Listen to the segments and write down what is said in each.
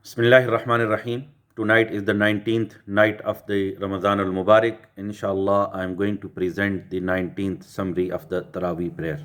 Bismillahir Rahmanir Rahim. Tonight is the 19th night of the Ramadan al Mubarak. Inshallah, I am going to present the 19th summary of the Taraweeh prayer.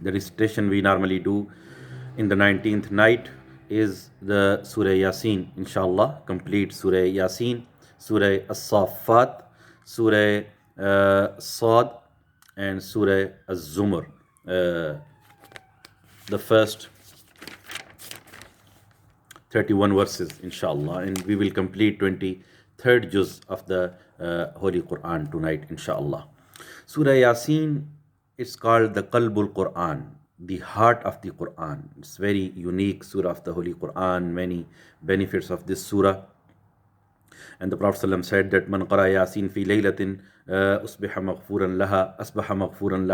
The recitation we normally do in the 19th night is the Surah Yasin. Inshallah, complete Surah Yasin, Surah As-Saffat, Surah Sad, and Surah Az-Zumar. The first 31 verses, inshallah, and we will complete 23rd juz of the Holy Quran tonight, inshallah. Surah Yasin is called the Qalbul Quran, the heart of the Quran. It's very unique surah of the Holy Quran, many benefits of this surah. And the Prophet ﷺ said that man qara yasin fi laylatin asbaha maghfuran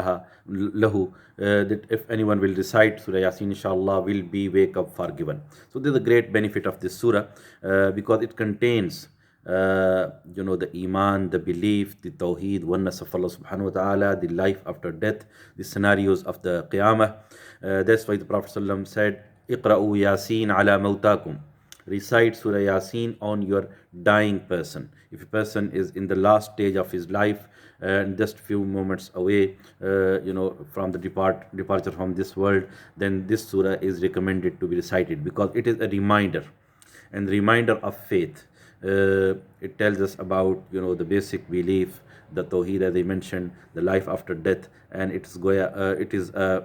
lahu, that if anyone will recite Surah Yasin, inshallah, will be wake up forgiven. So there's a great benefit of this surah because it contains the iman, the belief, the tawheed, oneness of Allah subhanahu wa ta'ala, the life after death, the scenarios of the qiyamah. That's why the Prophet ﷺ said, iqra'u yasin ala mawtakum, recite Surah Yasin on your dying person. If a person is in the last stage of his life and just few moments away from the departure from this world, then this surah is recommended to be recited because it is a reminder and reminder of faith. It tells us about the basic belief, the tawheed, as I mentioned, the life after death, and it is a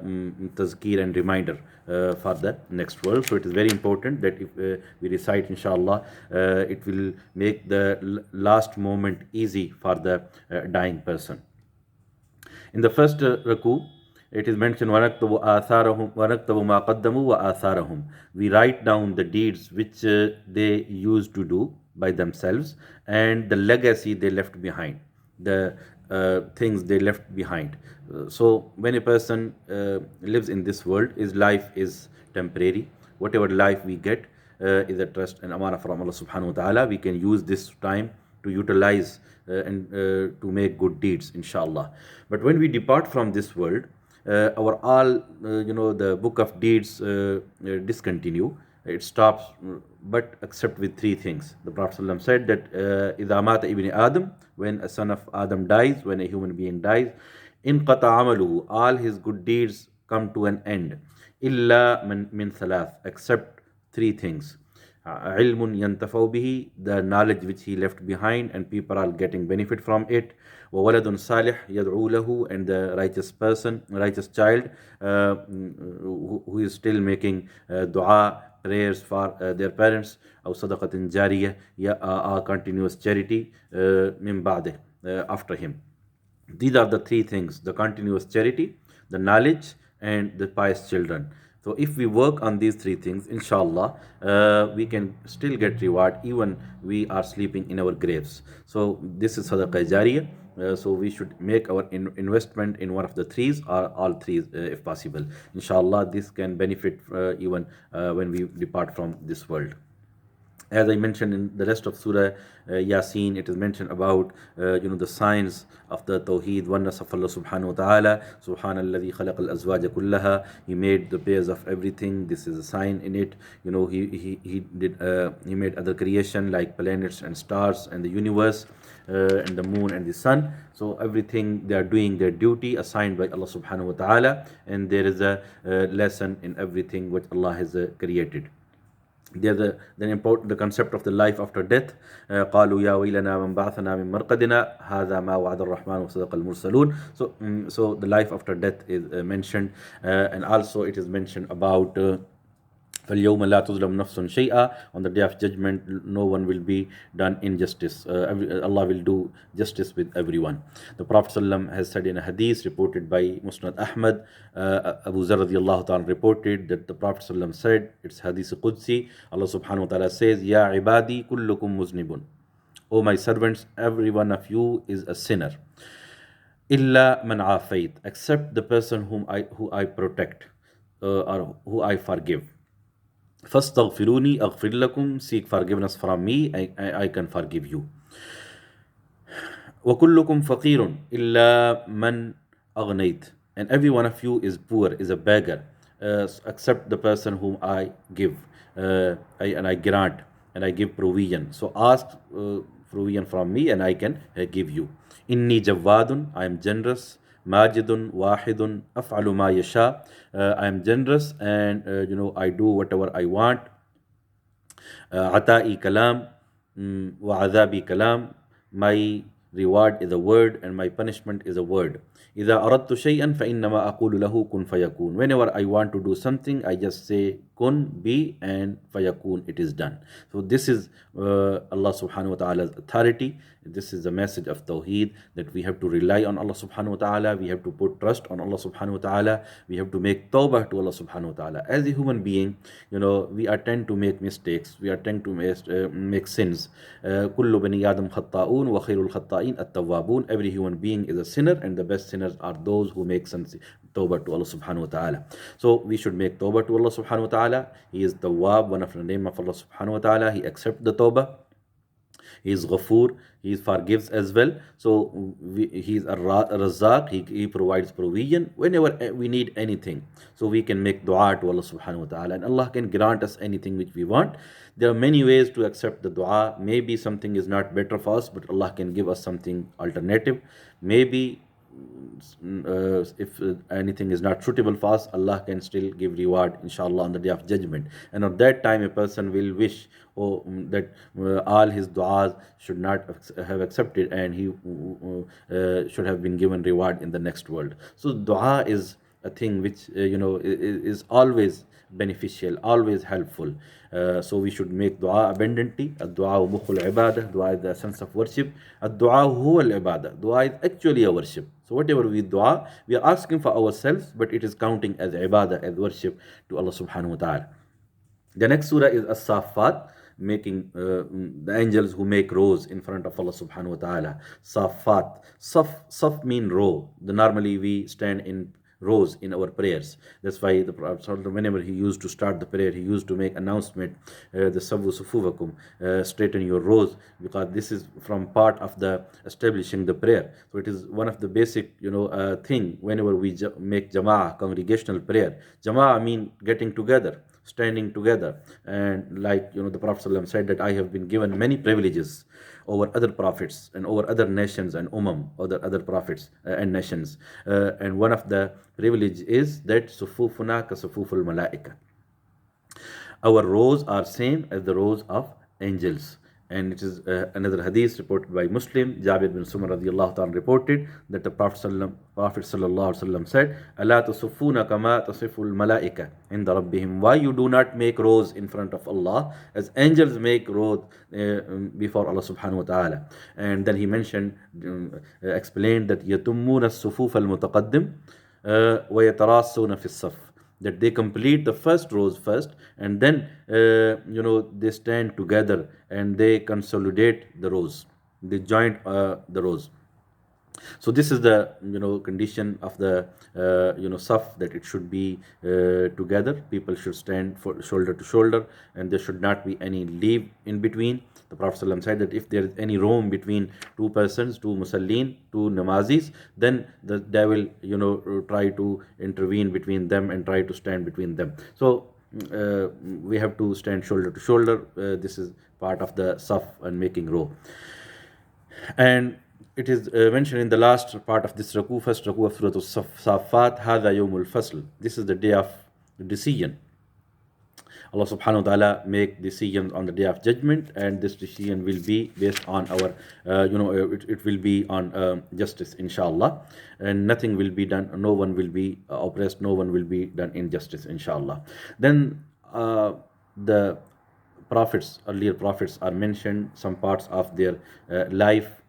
tazkir and reminder for the next world. So it is very important that if we recite, inshallah, it will make the last moment easy for the dying person. In the first raku, it is mentioned, وَنَكْتَبُ آثَارَهُمْ وَنَكْتَبُ مَا قَدَّمُوا وَآثَارَهُم. We write down the deeds which they used to do by themselves and the legacy they left behind, the things they left behind. So when a person lives in this world, his life is temporary. Whatever life we get is a trust and amana from Allah subhanahu wa ta'ala. We can use this time to utilize and to make good deeds, inshallah. But when we depart from this world, our all the book of deeds discontinue. It stops, but except with three things. The Prophet ﷺ said that إِذَا مَاتَ ibn Adam, when a son of Adam dies, when a human being dies, inqata amaluhu, all his good deeds come to an end. Illa min thalath, except three things. Ilmun yantafaw bihi, the knowledge which he left behind and people are getting benefit from it. Wa waladun salih yad'u lahu, and the righteous child who is still making dua, prayers for their parents. Aw sadaqatin jariyah, continuous charity min ba'dih, after him. These are the three things: the continuous charity, the knowledge, and the pious children. So if we work on these three things, inshallah, we can still get reward even we are sleeping in our graves. So this is sadaqah jariyah. So we should make our investment in one of the threes or all threes if possible. Inshallah, this can benefit even when we depart from this world. As I mentioned in the rest of Surah Yasin, it is mentioned about the signs of the Tawheed, oneness of Allah subhanahu wa ta'ala. Subhanalladhi khalaq al-azwaja kullaha. He made the pairs of everything. This is a sign in it. He made other creation like planets and stars and the universe and the moon and the sun. So everything they are doing their duty assigned by Allah subhanahu wa ta'ala, and there is a lesson in everything which Allah has created. Then important the concept of the life after death. قالوا يا ويلنا من بعثنا من مرقدنا هذا ما وعد الرحمن وصدق المرسلون. So the life after death is mentioned, and also it is mentioned about فَالْيَوْمَ لَا تُظْلَمُ نَفْسٌ شَيْئًا. On the day of judgment, no one will be done injustice. Allah will do justice with everyone. The Prophet ﷺ has said in a hadith reported by Musnad Ahmad, Abu Zar radiallahu ta'ala reported that the Prophet ﷺ said, it's hadith Qudsi, Allah subhanahu wa ta'ala says, Ya ibadi kullukum muznibun. O my servants, every one of you is a sinner. Illa man afait, except the person who I protect or who I forgive. فَاسْتَغْفِرُونِي أَغْفِرْ لَكُمْ. Seek forgiveness from me, I can forgive you. وَكُلُّكُمْ فَقِيرٌ إِلَّا مَنْ أَغْنَيْتَ. And every one of you is poor, is a beggar, except the person whom I give. and I grant and I give provision. So ask provision from me and I can give you. Inni jawadun, I am generous. Majidun, wahidun, af'alu ma yasha. I am generous and I do whatever I want. Ata'i kalam wa adabi kalam. My reward is a word and my punishment is a word. إذا أردت شيئا فإنما أقول له كن فيكون. Whenever I want to do something, I just say kun, be, and fayakun, it is done. So this is Allah subhanahu wa ta'ala's authority. This is the message of Tawheed, that we have to rely on Allah subhanahu wa ta'ala. We have to put trust on Allah subhanahu wa ta'ala. We have to make tawbah to Allah subhanahu wa ta'ala. As a human being, we are tend to make mistakes. We are tend to make sins. Kullu bani Adam khatta'un wa khairul khatta'in at-tawwabun. Every human being is a sinner, and the best sinners are those who make tawbah to Allah subhanahu wa ta'ala. So we should make tawbah to Allah subhanahu wa ta'ala. He is Tawwab, one of the name of Allah subhanahu wa ta'ala. He accepts the tawbah. He is Ghafoor, he forgives as well. So he is a Razzaq, he provides provision whenever we need anything. So we can make dua to Allah subhanahu wa ta'ala, and Allah can grant us anything which we want. There are many ways to accept the dua. Maybe something is not better for us, but Allah can give us something alternative. Maybe if anything is not suitable for us, Allah can still give reward, inshallah, on the day of judgment. And at that time, a person will wish that all his du'as should not have accepted, and he should have been given reward in the next world. So dua is a thing which is always beneficial, always helpful. So we should make dua abundantly. Ad-dua mukhul ibadah. Dua is the essence of worship. Ad-dua huwa al-ibadah. Dua is actually a worship. So whatever we dua, we are asking for ourselves, but it is counting as ibadah, as worship to Allah subhanahu wa ta'ala. The next surah is As-Saffat, making the angels who make rows in front of Allah subhanahu wa ta'ala. Saffat. Saf mean row. Normally we stand in rows in our prayers. That's why the Prophet, whenever he used to start the prayer, he used to make announcement, the Sawu Sufuvakum, straighten your rows, because this is from part of the establishing the prayer. So it is one of the basic thing whenever we make jama'ah, congregational prayer. Jama'ah mean getting together, standing together. And like the Prophet ﷺ said that I have been given many privileges over other prophets and over other nations and other prophets and nations. And one of the privilege is that sufufuna ka sufuful malaika. Our rows are same as the rows of angels. And it is another hadith reported by Muslim. Jabir bin Sumar radiyallahu ta'ala reported that the Prophet sallallahu alaihi wasallam said, "Ala tasufuna kama tasiful malaika inda rabbihim." Why you do not make rows in front of Allah as angels make rows before Allah subhanahu wa ta'ala? And then he mentioned, explained that yatummuna as-sufuf al-mutaqaddim wa yatarassuna fi as-saf, that they complete the first rows first, and then they stand together and they consolidate the rows, they join the rows. So this is the condition of the saf, that it should be together. People should stand for shoulder to shoulder, and there should not be any leave in between. The Prophet ﷺ said that if there is any room between two persons, two musallin, two namazis, then they will try to intervene between them and try to stand between them. So we have to stand shoulder to shoulder. This is part of the saf and making row. And it is mentioned in the last part of this raku, first raku of Surah As-Saffat, Hadha Yawmul Fasl. This is the day of decision. Allah subhanahu wa ta'ala make decisions on the day of judgment, and this decision will be based on our, it will be on justice, inshallah. And nothing will be done, no one will be oppressed, no one will be done injustice, inshallah. Then the prophets, earlier prophets are mentioned, some parts of their life,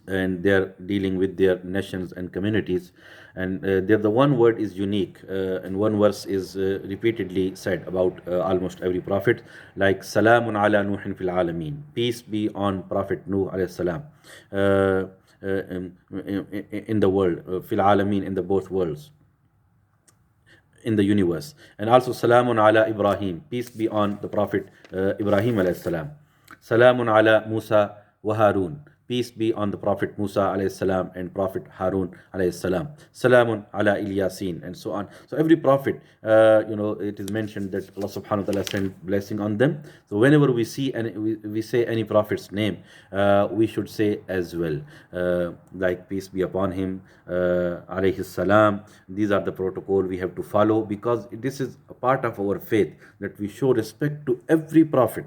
and they're dealing with their nations and communities. And the one word is unique, and one verse is repeatedly said about almost every prophet, like Salamun ala Nuhin fil alameen, peace be on Prophet Nuh alayhi salam, in the world, fil alameen, in the both worlds, in the universe. And also Salamun ala Ibrahim, peace be on the Prophet Ibrahim alayhi salam. Salamun ala Musa wa Harun, Peace be on the Prophet Musa alayhi salam and Prophet Harun alayhi salam. Salamun ala Ilyasin, and so on. So every prophet, it is mentioned that Allah subhanahu wa ta'ala sent blessing on them. So whenever we see we say any prophet's name, we should say as well, like peace be upon him, alayhi salam. These are the protocol we have to follow, because this is a part of our faith, that we show respect to every prophet.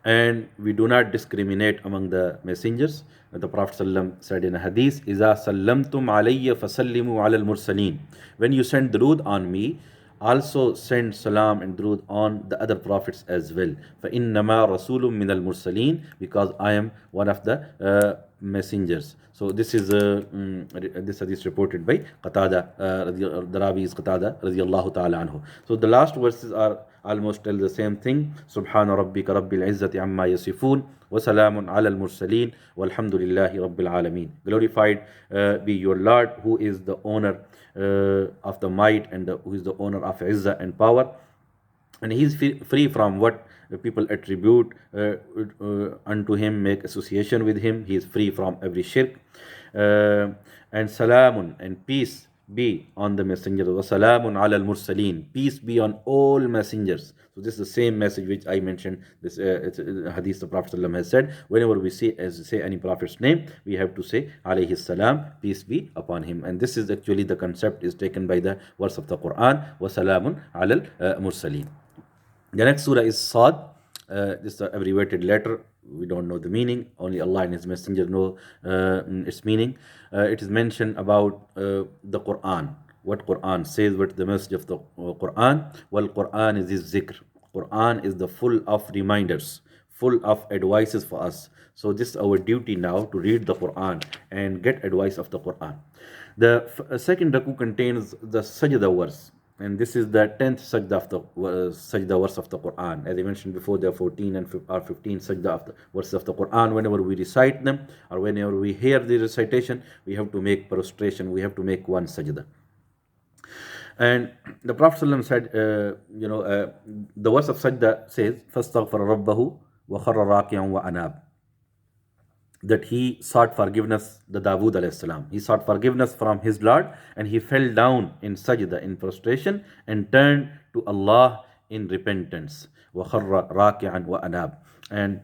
And we do not discriminate among the messengers. The Prophet ﷺ said in a hadith, إِذَا سَلَّمْتُمْ عَلَيَّ فَسَلِّمُوا عَلَى الْمُرْسَلِينَ. When you send durood on me, also send salam and durood on the other prophets as well. فَإِنَّمَا رَسُولٌ مِّنَ الْمُرْسَلِينَ, because I am one of the messengers. So this is this hadith reported by Qatada, the Ravi is Qatada radiyallahu ta'ala anhu. So the last verses are almost tell the same thing. Subhana rabbika rabbil izzati amma yasifun wa salamun ala al-mursaleen walhamdulillahi rabbil alameen. Glorified be your Lord, who is the owner of the might, and who is the owner of izzah and power, and he is free from what people attribute unto him, make association with him. He is free from every shirk. And salamun, and peace be on the messengers. Wa salamun ala al-mursaleen. Peace be on all messengers. So this is the same message which I mentioned. This it's a hadith the Prophet ﷺ has said. Whenever we say any prophet's name, we have to say alayhi salam, peace be upon him. And this is actually the concept is taken by the verse of the Quran. Wa salamun ala al-mursaleen. The next surah is Sad. This is the abbreviated letter. We don't know the meaning. Only Allah and His Messenger know its meaning. It is mentioned about the Quran. What Quran says, what the message of the Quran. Well, Quran is His zikr. Quran is the full of reminders, full of advices for us. So this is our duty now, to read the Quran and get advice of the Quran. The second raku contains the sajda verse. And this is the 10th sajda of the sajda verse of the Quran. As I mentioned before, there are 14 or 15 sajda of the verses of the Quran. Whenever we recite them, or whenever we hear the recitation, we have to make prostration. We have to make one sajda. And the Prophet ﷺ said, the verse of sajda says, فَاسْتَغْفَرَ رَبَّهُ وَخَرَّ رَاكِعًا وَأَنَابَ. That he sought forgiveness, the Dawood alayhi salam. He sought forgiveness from his Lord, and he fell down in sajda, in prostration, and turned to Allah in repentance. وَخَرَّ رَاكِعًا وَأَنَابَ. And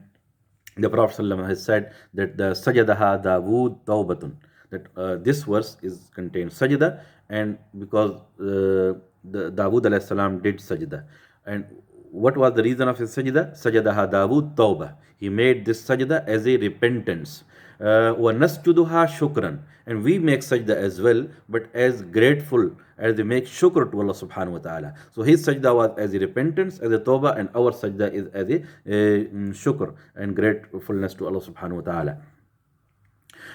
the Prophet ﷺ has said that the sajadaha Dawood tawbatun. That this verse contains sajda, and because the Dawood alayhi salam did sajda. And what was the reason of his sajda? Sajadaha Dawood tawbah. He made this sajda as a repentance. وَنَسْجُدُهَا shukran. And we make sajda as well, but as grateful, as they make shukr to Allah subhanahu wa ta'ala. So his sajda was as a repentance, as a tawbah, and our sajda is as a shukr and gratefulness to Allah subhanahu wa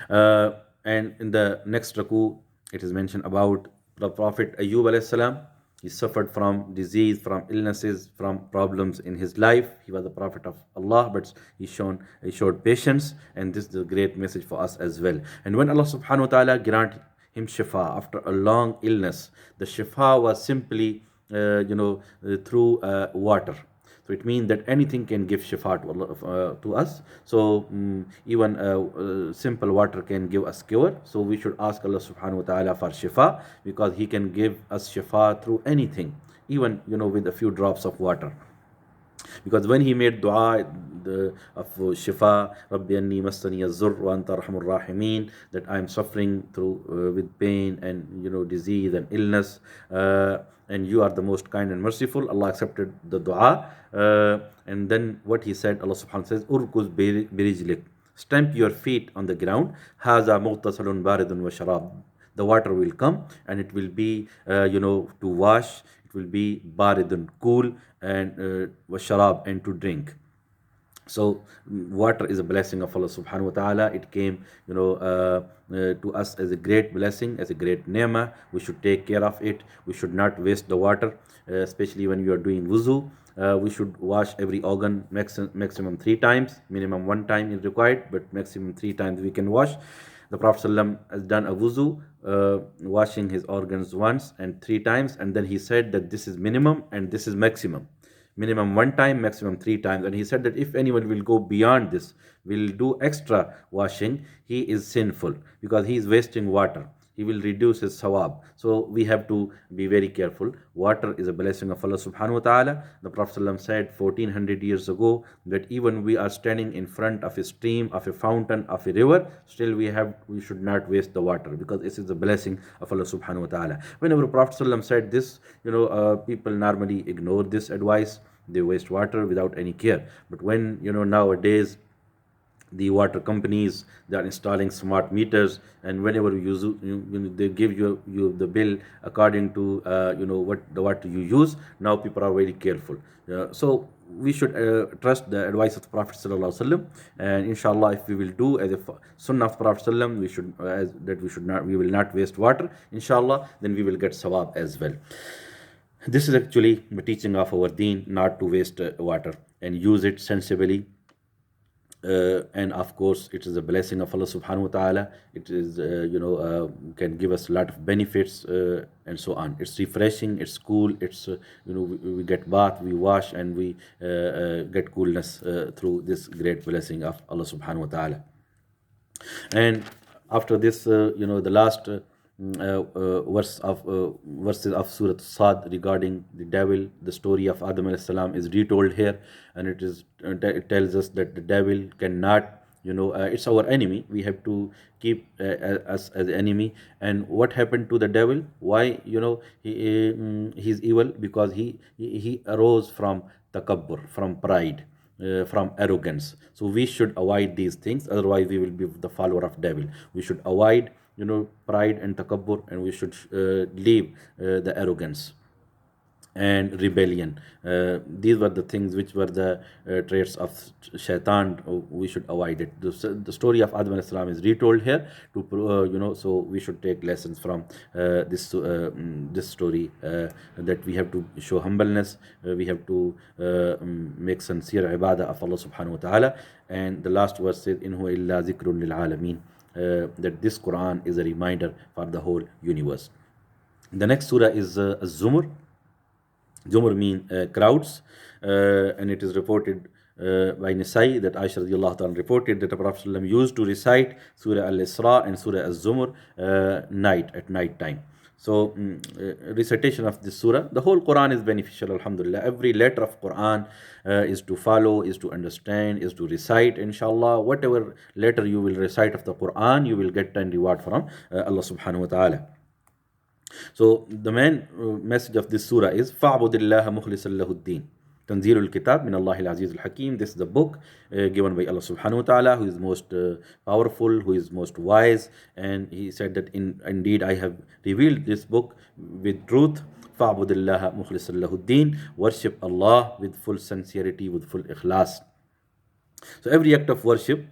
ta'ala. And in the next raku, it is mentioned about the Prophet Ayyub alayhi salam. He suffered from disease, from illnesses, from problems in his life. He was a prophet of Allah, but he showed patience, and this is a great message for us as well. And when Allah subhanahu wa ta'ala granted him shifa after a long illness, the shifa was simply through water. So it means that anything can give shifa to us. So even simple water can give us cure. So we should ask Allah subhanahu wa ta'ala for shifa, because He can give us shifa through anything, even with a few drops of water. Because when he made dua of shifa, Rabbi anni massani az-zur wa anta arhamur rahimin, that I am suffering through with pain and disease and illness, and you are the most kind and merciful. Allah accepted the dua, and then what he said, Allah subhanahu wa ta'ala says, urkuz birijlik, stamp your feet on the ground, haza mughtasalun baridun wa sharab. The water will come, and it will be to wash. It will be baridun, cool, and washarab, and to drink. So water is a blessing of Allah subhanahu wa ta'ala. It came to us as a great blessing, as a great ni'mah. We should take care of it. We should not waste the water, especially when you are doing wuzu. We should wash every organ maximum 3 times. Minimum 1 time is required, but maximum 3 times we can wash. The Prophet ﷺ has done a wuzu, washing his organs once and 3 times, and then he said that this is minimum and this is maximum. minimum 1 time, maximum 3 times. And he said that if anyone will go beyond this, will do extra washing, he is sinful because he is wasting water. He will reduce his sawab. So we have to be very careful. Water is a blessing of Allah subhanahu wa ta'ala. The Prophet ﷺ said 1400 years ago that even we are standing in front of a stream, of a fountain, of a river, still we should not waste the water because this is the blessing of Allah subhanahu wa ta'ala. Whenever Prophet ﷺ said this, people normally ignore this advice. They waste water without any care. But when nowadays the water companies, they are installing smart meters, and whenever they give you the bill according to what the water you use. Now people are very careful. So we should trust the advice of the Prophet sallallahu alaihi wasallam, and inshallah, if we will do as a sunnah of Prophet sallam, we will not waste water. Inshallah, then we will get sawab as well. This is actually the teaching of our deen, not to waste water and use it sensibly. And of course, it is a blessing of Allah subhanahu wa ta'ala. It is, can give us a lot of benefits and so on. It's refreshing, it's cool, it's, we get bath, we wash, and we get coolness through this great blessing of Allah subhanahu wa ta'ala. And after this, the last verses of Surah Sad regarding the devil, the story of Adam alayhi salam is retold here, and it tells us that the devil cannot, it's our enemy. We have to keep us as enemy. And what happened to the devil? Why he's evil? Because he arose from takabbur, from pride, from arrogance. So we should avoid these things, otherwise we will be the follower of devil. We should avoid pride and takabbur, and we should leave the arrogance and rebellion. These were the things which were the traits of shaitan. We should avoid it. The story of Adam alayhi salam is retold here to so we should take lessons from this story, that we have to show humbleness, we have to make sincere ibadah of Allah subhanahu wa ta'ala. And the last verse says, in huwa illa zikrun lil alameen, that this Quran is a reminder for the whole universe. The next surah is Az-Zumur. Zumur means crowds, and it is reported by Nisai that Aisha radiallahu ta'ala reported that the Prophet ﷺ used to recite Surah Al-Isra and Surah Az-Zumur at night time. So recitation of this surah, the whole Quran is beneficial, alhamdulillah. Every letter of Quran is to follow, is to understand, is to recite. Inshallah, whatever letter you will recite of the Quran, you will get 10 reward from Allah subhanahu wa ta'ala. So the main message of this surah is فَعْبُدِ اللَّهَ مُخْلِصًا لَهُ الدِّينَ تنزيل الكتاب من الله العزيز الحكيم. This is the book given by Allah subhanahu wa ta'ala, who is most powerful, who is most wise. And he said that indeed I have revealed this book with truth. فَعْبُدِ اللَّهَ مُخْلِصًا لَهُ الدِّينَ. Worship Allah with full sincerity, with full ikhlas. So every act of worship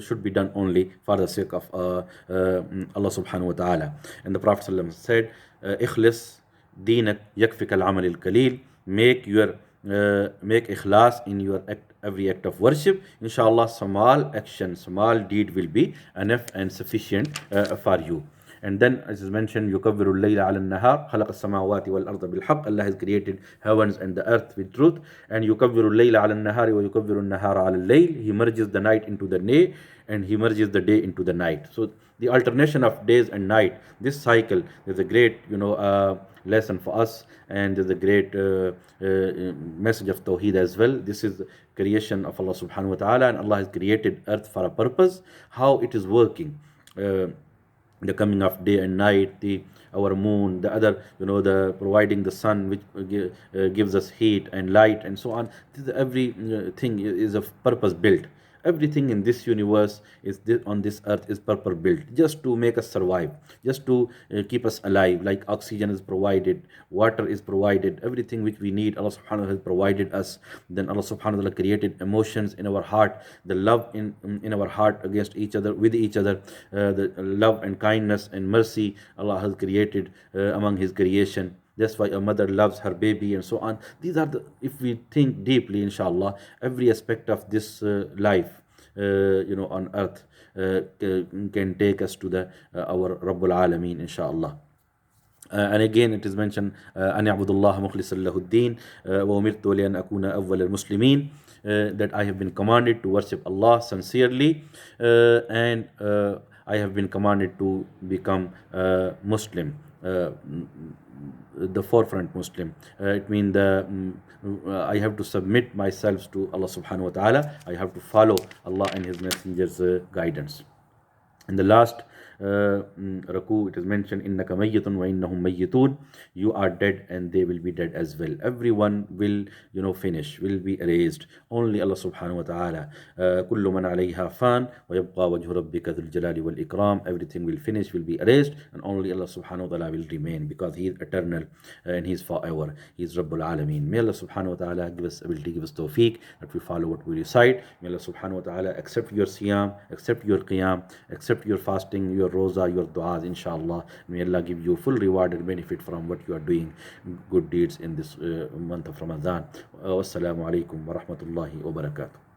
should be done only for the sake of Allah subhanahu wa ta'ala. And the Prophet ﷺ said, ikhlis deenak yakfika al-amal al-qalil. Make ikhlas in your every act of worship. Inshallah, small action, small deed will be enough and sufficient for you. And then, as is mentioned, يُكَبِّرُ اللَّيْلَ عَلَى النَّهَارِ خَلَقَ السَّمَاوَاتِ وَالْأَرْضَ بِالْحَقِّ. Allah has created heavens and the earth with truth. And يُكَبِّرُ اللَّيْلَ عَلَى النَّهَارِ وَيُكَبِّرُ النَّهَارَ عَلى اللَّيْلِ. He merges the night into the day, and he merges the day into the night. So the alternation of days and night, this cycle is a great lesson for us, and is a great message of Tawheed as well. This is the creation of Allah subhanahu wa ta'ala, and Allah has created earth for a purpose. How it is working, the coming of day and night, our moon, the other, the providing the sun, which gives us heat and light and so on. Everything is of purpose built. Everything in this universe on this earth is purpose built, just to make us survive, just to keep us alive. Like oxygen is provided, water is provided, everything which we need, Allah subhanahu wa ta'ala has provided us. Then Allah subhanahu wa ta'ala created emotions in our heart, the love in our heart against each other, with each other, the love and kindness and mercy Allah has created among His creation. That's why a mother loves her baby and so on. These are if we think deeply, inshallah, every aspect of this life, on earth can take us to our Rabbul Alameen, inshallah. And again it is mentioned, أن يعبد الله مخلصا له الدين وأمرت لأن أكون أول المسلمين, that I have been commanded to worship Allah sincerely, and I have been commanded to become Muslim, the forefront Muslim. It means I have to submit myself to Allah subhanahu wa ta'ala. I have to follow Allah and His Messenger's guidance. In the last raku, it is mentioned, innaka mayyitun wa innahum mayyitun, you are dead and they will be dead as well. Everyone will finish, will be erased. Only Allah subhanahu wa ta'ala. Kullu man alayha fan wa yabqa wajhu rabbika dhul jalali wal ikram. Everything will finish, will be erased, and only Allah subhanahu wa ta'ala will remain, because He is eternal and He is forever. He is Rabbul Alameen. May Allah subhanahu wa ta'ala give us ability, give us tawfiq, that we follow what we recite. May Allah subhanahu wa ta'ala accept your siyam, accept your qiyam, accept your fasting, your roza, your du'as, inshallah. May Allah give you full reward and benefit from what you are doing, good deeds in this month of Ramadan. Wassalamu alaikum wa rahmatullahi wa barakatuh.